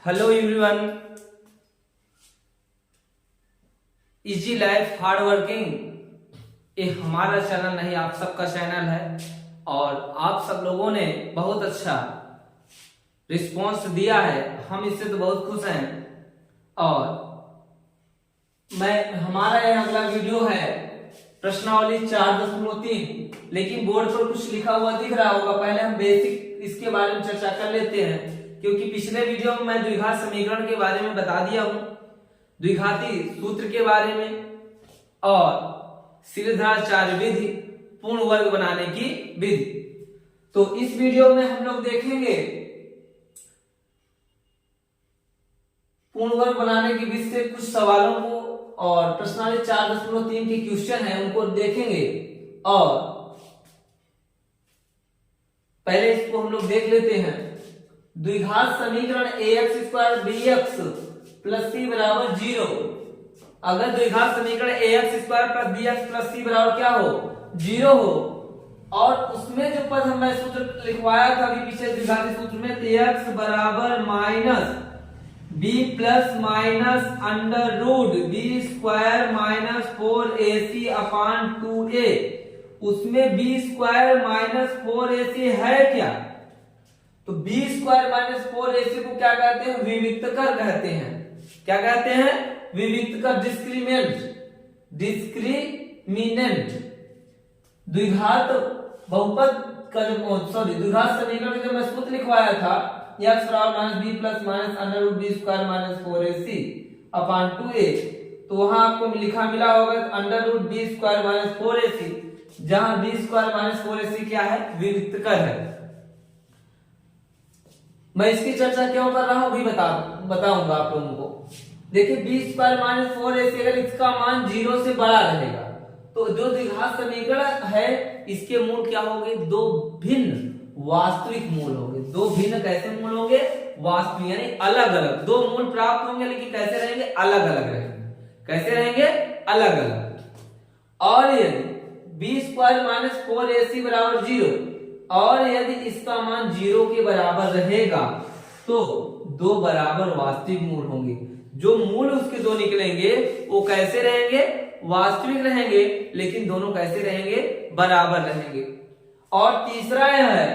Hello everyone, easy life hard working ये हमारा channel नहीं, आप सबका चैनल है। और आप सब लोगों ने बहुत अच्छा रिस्पॉन्स दिया है, हम इससे तो बहुत खुश हैं। और हमारा यह अगला वीडियो है प्रश्नावली 4.3, लेकिन बोर्ड पर कुछ लिखा हुआ दिख रहा होगा। पहले हम बेसिक इसके बारे में चर्चा कर लेते हैं, क्योंकि पिछले वीडियो में मैं द्विघात समीकरण के बारे में बता दिया हूं, द्विघाती सूत्र के बारे में और शिलेधाराचार्य विधि, पूर्ण वर्ग बनाने की विधि। तो इस वीडियो में हम लोग देखेंगे पूर्ण वर्ग बनाने की विधि से कुछ सवालों को, और प्रश्नावली 4.3 के क्वेश्चन है उनको देखेंगे। और पहले इसको हम लोग देख लेते हैं। द्विघात समीकरण ax² bx प्लस c बराबर 0। अगर द्विघात समीकरण ax² plus bx plus c बराबर क्या हो, 0 हो, और उसमें जो पद हमने सूत्र लिखवाया था अभी पीछे द्विघाती सूत्र में, तो x बराबर minus b plus minus under root b square minus 4ac upon 2a, उसमें b स्क्वायर माइनस 4ac है क्या? तो b स्क्वायर माइनस 4ac को क्या कहते हैं? विविक्तकर कहते हैं। क्या कहते हैं? विविक्तकर, डिस्क्रिमिनेंट। द्विघात बहुपद का जो द्विघात समीकरण का मैं सूत्र लिखवाया था, x बराबर minus b plus minus under root b square minus 4ac upon 2a, तो वहां आपको लिखा मिला होगा under root b square minus 4ac, जहां b स्क्वायर माइनस 4ac क्या है? विविक्तकर है। मैं इसकी चर्चा क्यों कर रहा हूं भी बताऊंगा आप लोगों को। देखिए b स्क्वायर माइनस 4ac अगर इसका मान 0 से बड़ा रहेगा तो जो द्विघात समीकरण है इसके मूल क्या होंगे? दो भिन्न वास्तविक मूल होंगे। दो भिन्न कैसे मूल होंगे? वास्तविक, यानी अलग अलग दो मूल प्राप्त होंगे, लेकिन कैसे रहेंगे? अलग अलग रहेंगे। कैसे रहेंगे? अलग अलग। और यदि b स्क्वायर माइनस 4ac बराबर 0, और यदि इसका मान 0 के बराबर रहेगा तो दो बराबर वास्तविक मूल होंगे। जो मूल उसके दो निकलेंगे वो कैसे रहेंगे? वास्तविक रहेंगे, लेकिन दोनों कैसे रहेंगे? बराबर रहेंगे। और तीसरा यह है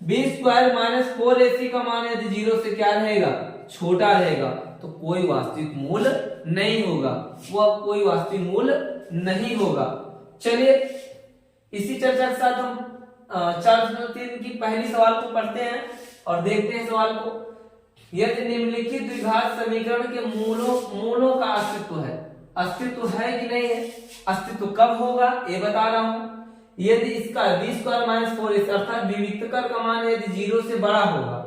b स्क्वायर माइनस 4ac का मान यदि 0 से क्या रहेगा? छोटा रहेगा, तो कोई वास्तविक मूल नहीं होगा, वह कोई वास्तविक मूल नहीं होगा। चलिए इसी चर्चा के साथ हम 4.3 की पहली सवाल को पढ़ते हैं और देखते हैं सवाल को। यदि निम्नलिखित द्विघात समीकरण के मूलों का अस्तित्व है कि नहीं है? अस्तित्व कब होगा ये बता रहा हूं। यदि इसका b स्क्वायर माइनस 4ac अर्थात विविक्तकर का मान यदि 0 से बड़ा होगा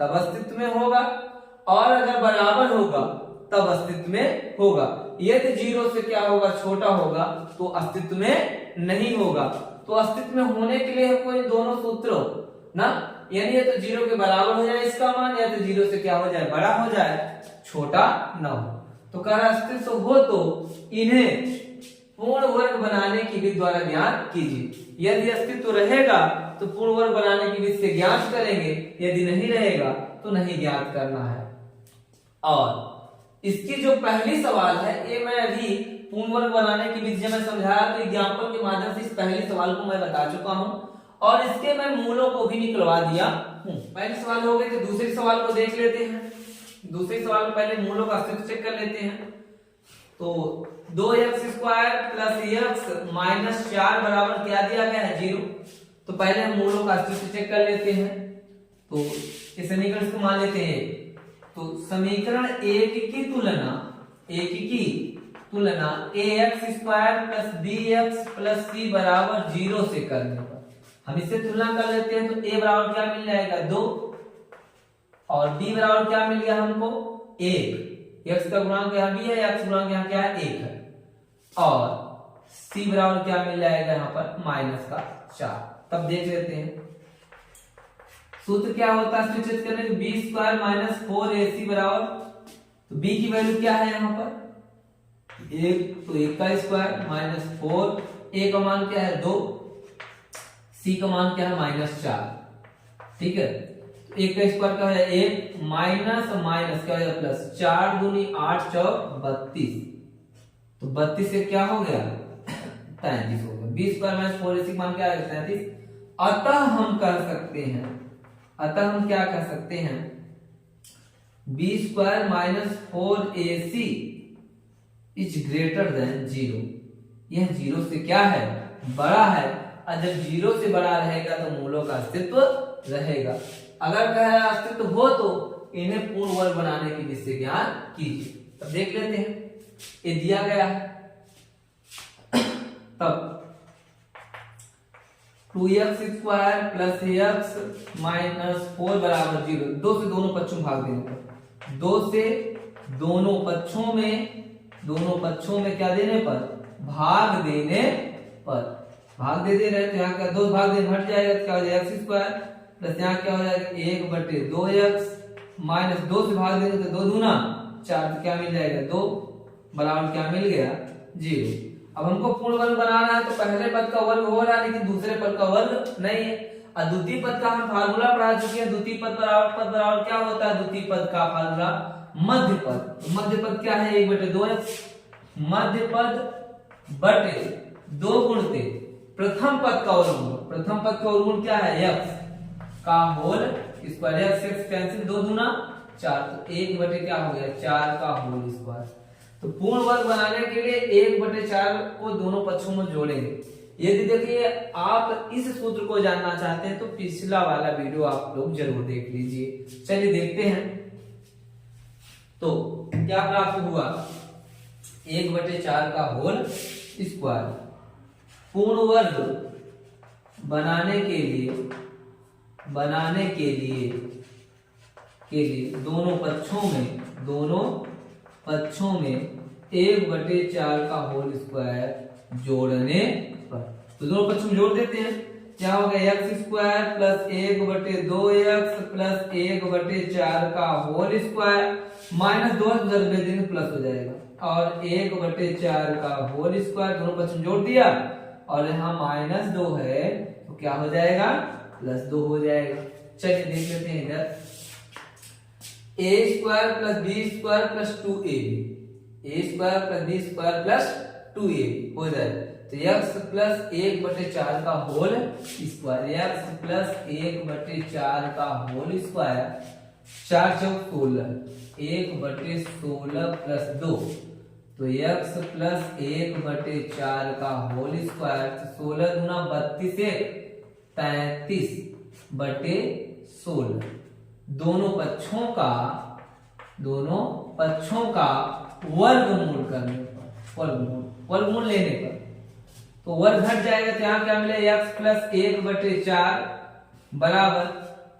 तब अस्तित्व में होगा, और अगर बराबर होगा तब अस्तित्व में होगा। यदि 0 से क्या होगा? छोटा होगा, तो अस्तित्व में नहीं होगा। तो अस्तित्व में होने के लिए कोई दोनों सूत्र ना, यानी ये तो 0 के बराबर हो जाए इसका मान, या तो 0 से क्या हो जाए? बड़ा हो जाए, छोटा न हो। तो कह रहा अस्तित्व हो तो इन्हें पूर्ण वर्ग बनाने की विधि द्वारा ज्ञात कीजिए। यदि अस्तित्व रहेगा तो पूर्ण वर्ग बनाने की विधि से ज्ञात करेंगे, यदि नहीं रहेगा तो नहीं ज्ञात करना है। और इसकी जो पहली सवाल है ये मैं अभी पूर्ण वर्ग बनाने की विधि मैं समझाया, तो एग्जाम्पल के माध्यम से इस पहले सवाल को मैं बता चुका हूं और इसके मैं मूलों को भी निकलवा दिया हूं। पहले सवाल हो गए, तो दूसरे सवाल को देख लेते हैं। दूसरे सवाल में पहले मूलों का अस्तित्व चेक कर लेते हैं। तो 2x square plus x minus 4 बराबर क्या दिया गया है? 0। तो पहले हम मूलों का अस्तित्व चेक कर लेते हैं। तो इस समीकरण को मान लेते हैं। तो समीकरण एक की तुलना ax square plus bx plus c बराबर 0 से करने पर हम इससे तुलना कर लेते हैं। तो a बराबर क्या मिल जाएगा? 2, और b बराबर क्या मिल गया हमको? 1। x का गुणांक यहाँ b है, x गुणांक यहाँ क्या है? 1 है। और c बराबर क्या मिल जाएगा यहाँ पर? माइनस का 4। तब देख लेते हैं सूत्र क्या होता है सूचित करने के। b स्क्वायर माइनस 4ac बराबर, तो b की वैल्यू क्या है यहाँ पर? 1, तो 1 का स्क्वायर माइनस 4, a का मान क्या है? 2, c का मान क्या है? माइनस 4। ठीक है, एक का स्क्वायर क्या हो जाएगा 1 माइनस माइनस क्या हो जाएगा प्लस, 4 दूनी 8 चौक 32, तो 32 से क्या हो गया 33 हो गया। 20 स्क्वायर माइनस 4ac मान क्या आएगा 33। अतः हम कह सकते हैं, अतः हम क्या कह सकते हैं, b square minus 4ac is greater than 0। यह 0 से क्या है बड़ा है, और जब 0 से बड़ा रहेगा तो मूलों का अस्तित्व रहेगा। अगर कह रहा अस्तित्व हो तो इन्हें पूर्ण वर्ग बनाने की विधि से ज्ञान कीजिए। अब देख लेते हैं, ये दिया गया है, तब 2x square plus x minus 4 बराबर 0, 2 से दोनों पक्षों में भाग देने पर, 2 से दोनों पक्षों में क्या देने पर, भाग देने पर, भाग दे दे रहे तो यहाँ क्या 2 भाग देने हट जाएगा तो क्या हो जाएगा x स्क्वायर प्लस यहाँ क्या हो जाएगा 1/2x माइनस 2 से भाग देंगे तो 2 दूना 4, तो क्या मिल जाएगा 2 बराबर क्या मिल गया 0। अब हमको पूर्ण वर्ग बनाना है तो पहले पद का वर्ग हो रहा है लेकिन दूसरे पद का वर्ग नहीं है। और द्वितीय पद का हम फार्मूला पढ़ा चुके हैं, द्वितीय पद बराबर क्या होता है, द्वितीय पद का फार्मूला मध्य पद। मध्य पद क्या है 1/2x, मध्य पद बटे 2 गुणित प्रथम पद का वर्गमूल। प्रथम पद का वर्गमूल क्या है x का होल स्क्वायर, x कैंसिल 2 दूना 4, तो 1 क्या हो गया 4 का होल स्क्वायर। तो पूर्ण वर्ग बनाने के लिए 1/4 को दोनों पक्षों में जोड़ेंगे। यदि देखिए आप इस सूत्र को जानना चाहते हैं तो पिछला वाला वीडियो आप लोग जरूर देख लीजिए। चलिए देखते हैं, तो क्या प्राप्त हुआ 1/4 का होल स्क्वायर। पूर्ण वर्ग बनाने के लिए दोनों पक्षों में 1/4 का होल स्क्वायर जोड़ने पर, तो दोनों पक्षों में जोड़ देते हैं। क्या हो गया x square plus 1/2x plus 1/4 का होल स्क्वायर माइनस 2 दिन प्लस हो जाएगा, और 1/4 का होल स्क्वायर दोनों पक्षों में जोड़ दिया, और यहाँ -2 है तो क्या हो जाएगा +2 हो जाएगा। चलिए देख लेते हैं इधर, a square plus b square plus 2ab, a square plus b square plus 2ab हो जाए तो x प्लस 1/4 का होल स्क्वायर, x प्लस 1/4 का होल स्क्वायर, 4 चौक 16, 1/16 प्लस 2, तो x प्लस 1/4 का होल स्क्वायर, 16 दूना 32 33/16, दोनों पक्षों का वर्गमूल करने पर, वर्गमूल लेने पर तो वर्ग घट जाएगा, तो यहाँ क्या मिलेगा x प्लस 1/4 बराबर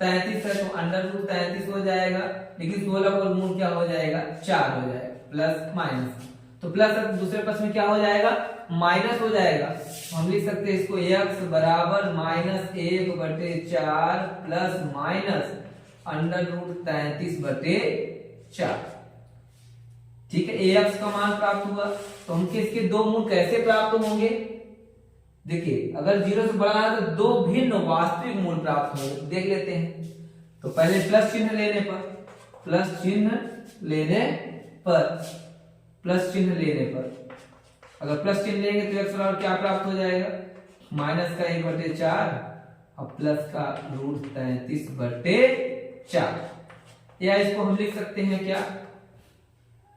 33 है तो √33 हो जाएगा, लेकिन 16 का वर्गमूल क्या हो जाएगा 4 हो जाएगा, प्लस माइनस, तो प्लस दूसरे पक्ष में क्या हो जाएगा माइनस हो जाएगा। हम लिख सकते हैं इसको x बराबर -1/4 प्लस माइनस √33/4। ठीक है, ax का मान प्राप्त हुआ, तो हम इसके दो मूल कैसे प्राप्त होंगे, देखिए अगर 0 से बड़ा है तो दो भिन्न वास्तविक मूल प्राप्त होंगे, देख लेते हैं। तो पहले प्लस चिन्ह लेने पर, अगर प्लस चिन्ह लेंगे तो x बराबर क्या प्राप्त हो जाएगा माइनस का 1/4 और प्लस का √33/4, या इसको हम लिख सकते हैं क्या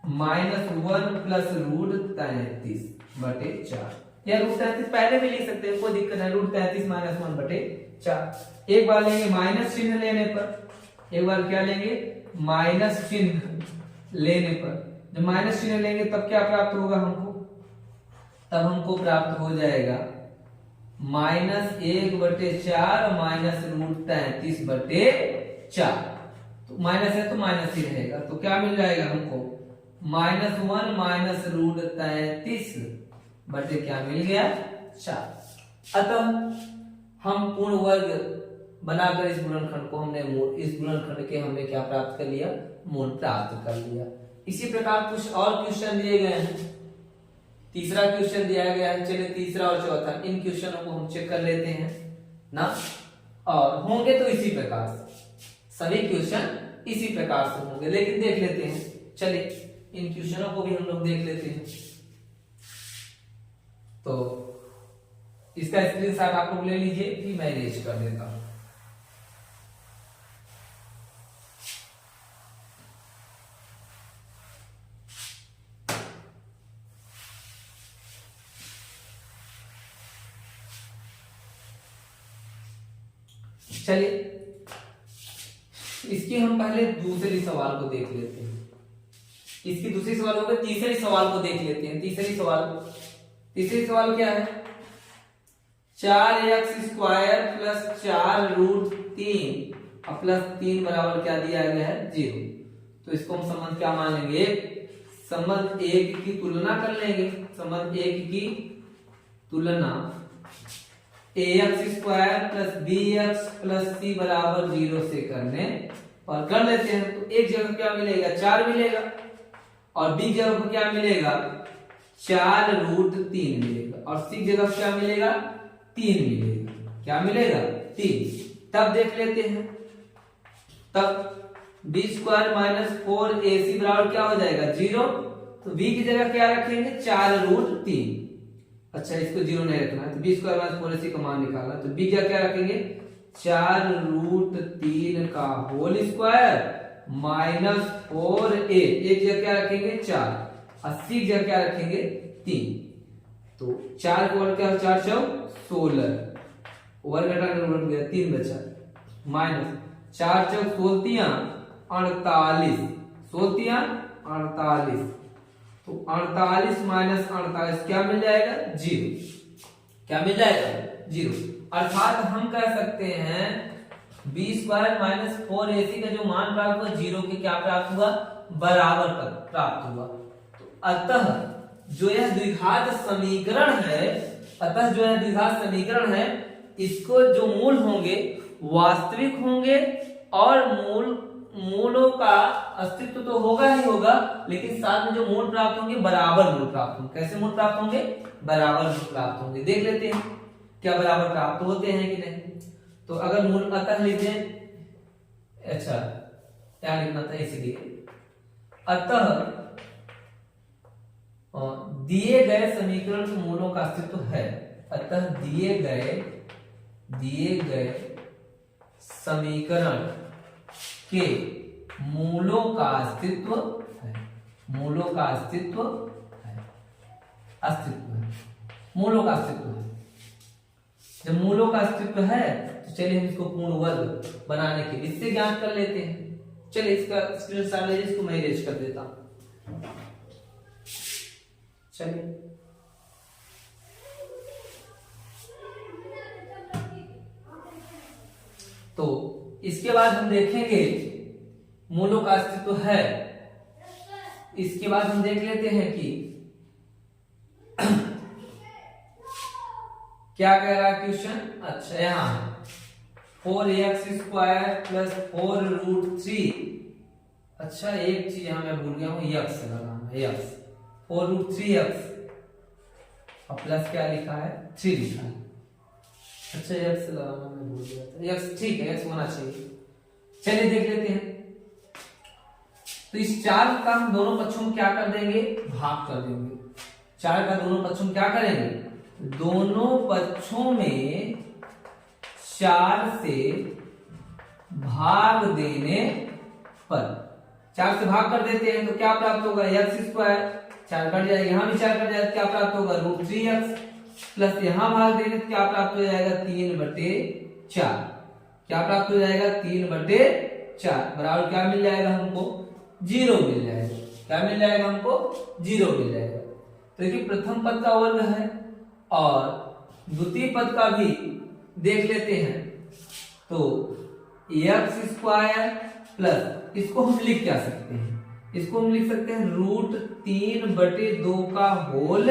-1 प्लस √33/4, या √33 पहले भी लिख सकते हैं, कोई दिक्कत नहीं, √33 माइनस 1/4। एक बार लेंगे माइनस चिन्ह लेने पर, एक बार क्या लेंगे माइनस चिन्ह लेने पर, जब माइनस चिन्ह लेंगे तब क्या प्राप्त होगा हमको, तब हमको प्राप्त हो जाएगा -1/4 माइनस √33/4, तो माइनस है तो माइनस ही रहेगा, तो क्या मिल जाएगा हमको -1 माइनस √33 क्या मिल गया 4। अतः हम पूर्ण वर्ग बनाकर इस गुणनखंड को हमने क्या प्राप्त कर लिया, मूल प्राप्त कर लिया। इसी प्रकार कुछ और क्वेश्चन दिए गए हैं, तीसरा क्वेश्चन दिया गया है, चलिए तीसरा और चौथा इन क्वेश्चनों को हम चेक कर लेते हैं ना, और होंगे तो इसी प्रकार सभी क्वेश्चन इसी प्रकार से होंगे। लेकिन देख लेते हैं, चलिए इन क्वेश्चनों को भी हम लोग देख लेते हैं। तो इसका स्क्रीनशॉट आप लोग ले लीजिए, कि मैं इरेज कर देता हूं। चलिए इसकी हम पहले दूसरी सवाल को देख लेते हैं। इसकी दूसरी सवाल हो गई, तीसरी सवाल को देख लेते हैं। तीसरी सवाल क्या है? 4x² प्लस 4√3 और प्लस 3 बराबर क्या दिया गया है? 0। तो इसको हम संबंध क्या मानेंगे? संबंध 1 की तुलना कर लेंगे। संबंध 1 की तुलना ax² plus bx plus c बराबर 0 से करने और कर लेते हैं। तो एक जगह क्या मिलेगा? 4 मिलेगा, और b जगह पर क्या मिलेगा? 4√3 मिलेगा, और c जगह क्या मिलेगा? 3 मिलेगा। क्या मिलेगा? 3। तब देख लेते हैं, तब b² माइनस 4ac बराबर क्या हो जाएगा? 0। तो b की जगह क्या रखेंगे? 4√3। अच्छा, इसको 0 नहीं रखना है, तो b² माइनस 4ac का मान निकालना, तो b क्या रखेंगे? 4√3 का होल स्क्वायर माइनस 4a। एक जगह क्या रखेंगे? 4, और c जगह क्या रखेंगे? 3। तो 4 को और क्या? 4 चौक 16, वर्ग घटाकर गया 3 बचा, माइनस 4 चौक 16 48, 48। तो 48 माइनस 48 क्या मिल जाएगा? 0। क्या मिल जाएगा? 0। अर्थात हम कह सकते हैं b² माइनस 4ac का जो मान प्राप्त हुआ 0 के क्या प्राप्त हुआ? बराबर प्राप्त हुआ। तो अतः जो यह द्विघात समीकरण है, इसको जो मूल होंगे वास्तविक होंगे, और मूलों का अस्तित्व तो होगा ही होगा, लेकिन साथ में जो मूल प्राप्त होंगे बराबर मूल प्राप्त होंगे। कैसे मूल प्राप्त होंगे? बराबर मूल प्राप्त होंगे। देख लेते हैं क्या बराबर प्राप्त होते हैं कि नहीं। तो अगर मूल अतः लिख दें, अच्छा क्या लिखना था? इसलिए अतः दिए गए समीकरण के मूलों का अस्तित्व है। अतः दिए गए समीकरण के मूलों का अस्तित्व है। मूलों का अस्तित्व है। मूलों का अस्तित्व है। जब मूलों का अस्तित्व है तो चलिए हम इसको पूर्ण वर्ग बनाने के लिए इससे ज्ञात कर लेते हैं। चलिए इसका स्क्रीनशॉट लीजिए, इसको मैं इरेज कर देता हूं। चलिए तो इसके बाद हम देखेंगे मूलों का अस्तित्व है। इसके बाद हम देख लेते हैं कि क्या कह रहा है क्वेश्चन। अच्छा, यहां है 4x² प्लस 4√3। अच्छा, एक चीज यहां मैं भूल गया हूं, x लगाना है। x 4√3x और प्लस क्या लिखा है? 3 लिखा है। अच्छा, x लगाना मैं भूल गया था। x ठीक है, x होना चाहिए। चलिए देख लेते हैं। तो इस 4 का हम दोनों पक्षों में क्या कर देंगे? भाग कर देंगे। 4 का दोनों पक्षों में क्या करेंगे? दोनों पक्षों में 4 से भाग देने पर 4 से भाग कर देते हैं तो क्या प्राप्त होगा? x²। 4 कट जाएगा, यहां भी 4 कट जाएगा, क्या प्राप्त होगा? √3x प्लस यहां भाग देंगे तो क्या प्राप्त हो जाएगा? 3/4। क्या प्राप्त हो जाएगा? 3/4 बराबर क्या मिल जाएगा हमको? 0 मिल जाएगा। क्या मिल जाएगा हमको? 0 मिल जाएगा। तो देखिए प्रथम पद का वर्ग है और द्वितीय पद का भी देख लेते हैं। तो x² प्लस इसको हम लिख क्या सकते हैं? इसको हम लिख सकते हैं √3/2 का whole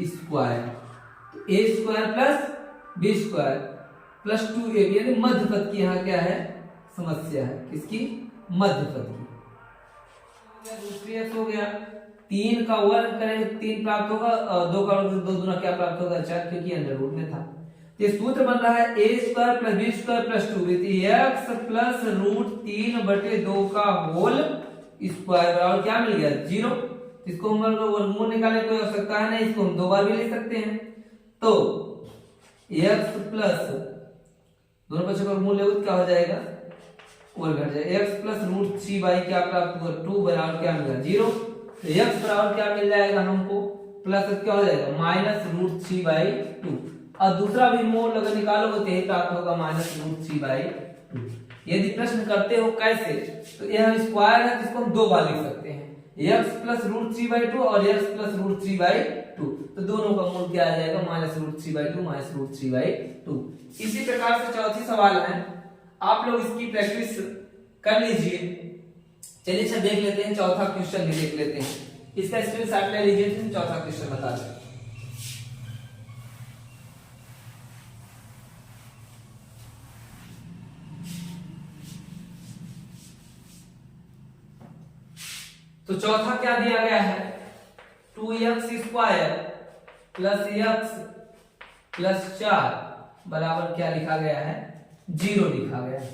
square. a² plus b² plus 2ab, यानी मध्य पद की यहाँ क्या है? समस्या है। किसकी? मध्य पद की। हो गया 3 का वर्ग करें 3 प्राप्त होगा, 2 का वर्ग 2 दूना क्या प्राप्त होगा? 4, क्योंकि अंडर रूट में था। ये सूत्र बन रहा है a square plus b square plus 2 x plus root 3/2 का होल स्क्वायर और क्या मिल गया 0। इसको हम वर्गमूल निकालने की कोई आवश्यकता है नहीं, इसको हम दो बार भी ले सकते हैं। तो x प्लस दोनों बच्चों का वर्गमूल लेंगे तो क्या हो जाएगा वर्ग घट जाएगा। x प्लस रूट 3 क्या प्राप्त होगा 2 बराबर क्या मिलेगा 0। तो x बराबर क्या मिल जाएगा हमको प्लस क्या हो जाएगा माइनस रूट 3/2। और दूसरा भी मोल अगर निकालोगे तो यही प्राप्त होगा माइनस रूट 3/2। यदि प्रश्न करते हो कैसे तो यह स्क्वायर है तो इसको हम दो बार लिख सकते हैं x प्लस रूट 3/2 और x प्लस रूट 3/2। तो दोनों का मूल क्या आ जाएगा माइनस रूट 3/2 माइनस रूट 3/2। इसी प्रकार से चौथी सवाल है, आप लोग इसकी प्रैक्टिस कर लीजिए। चलिए अच्छा देख लेते हैं, चौथा क्वेश्चन भी देख लेते हैं। इसका स्क्रीनशॉट ले लीजिए, चौथा क्वेश्चन बता दें। तो चौथा क्या दिया गया है 2x square plus x plus 4 बराबर क्या लिखा गया है 0 लिखा गया है।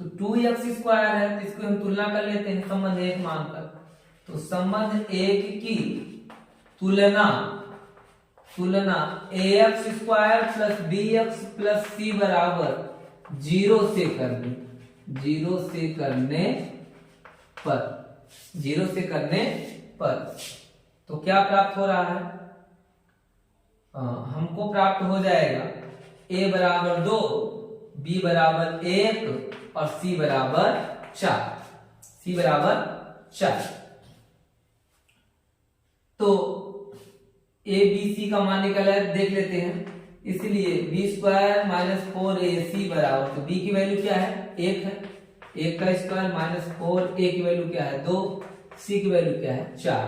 तो 2x स्क्वायर है तो इसको हम तुलना कर लेते हैं संबंध 1 मानकर। तो संबंध 1 की तुलना ax square plus bx plus c बराबर 0 से करने पर तो क्या प्राप्त हो रहा है हमको प्राप्त हो जाएगा a बराबर 2 b बराबर 1 और c बराबर 4। तो a b c का मान निकला है देख लेते हैं। इसलिए b स्क्वायर माइनस 4ac बराबर तो b की वैल्यू क्या है 1 है, 1 का स्क्वायर माइनस 4a की वैल्यू क्या है 2, c की वैल्यू क्या है 4।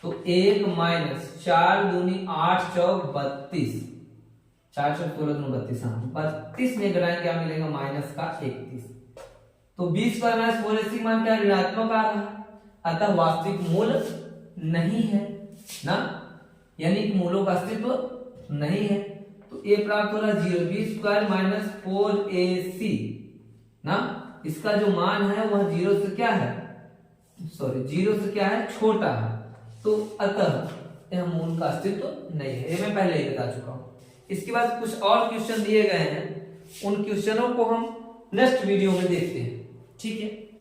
तो 1 माइनस 4 दूनी 8 चौक 32, 4 चौक 16 दूनी 32, 32 में घटाएं क्या मिलेगा माइनस का 31। तो b स्क्वायर माइनस 4ac मान क्या ऋणात्मक आ रहा है, अतः वास्तविक मूल नहीं है ना, यानी कि मूलों का अस्तित्व नहीं है। तो a प्राप्त हो रहा है 0, b स्क्वायर माइनस 4ac ना, इसका जो मान है वह 0 से क्या है छोटा है। तो अतः यह मूल का अस्तित्व नहीं है, ये मैं पहले ही बता चुका हूं। इसके बाद कुछ और क्वेश्चन दिए गए हैं, उन क्वेश्चनों को हम नेक्स्ट वीडियो में देखते हैं, ठीक है।